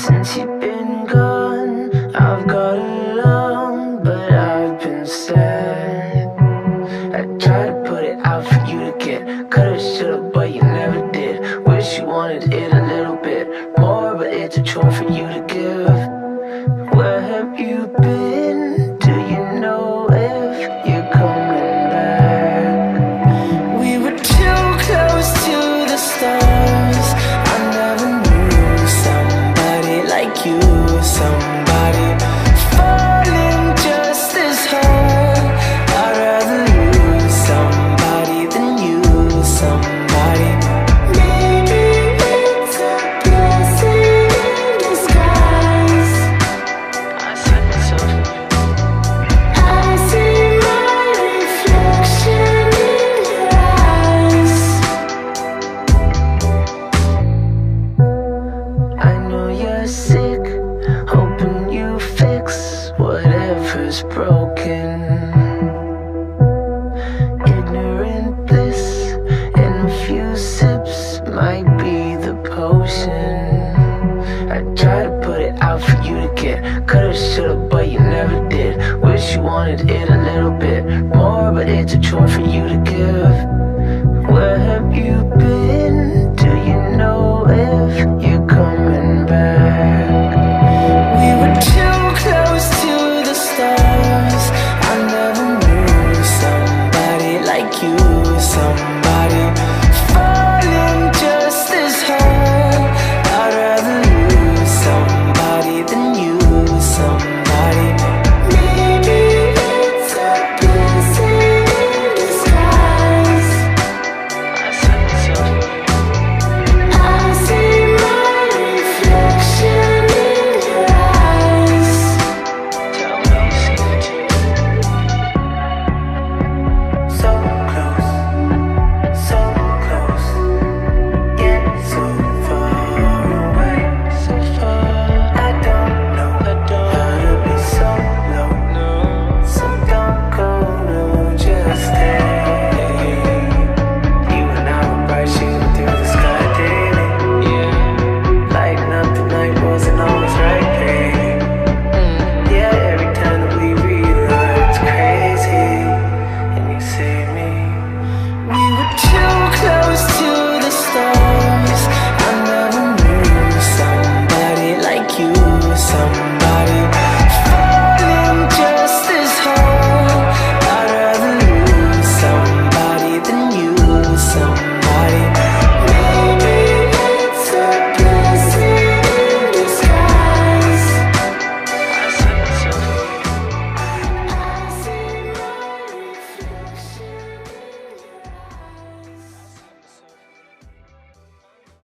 Since you've been gone, I've got along, but I've been sad. I tried to put it out for you to get, coulda, shoulda, but you never did. Wish you wanted it a little bit more, but it's a chore for you to give. Where have you been? Do you know if you're coming back? We were too close to the stars. I never knew somebody like you, somebody falling just as hard. I'd rather lose somebody than you, somebody. Maybe it's a blessing in disguise. I said myself to you. I see my reflection in your eyes. I know you're sick, hoping you fix whatever's broken. Ignorant bliss in a few sips might be the potion. I tried to put it out for you to get, coulda, shoulda, but you never did. Wish you wanted it a little bit more, but it's a chore for you to get.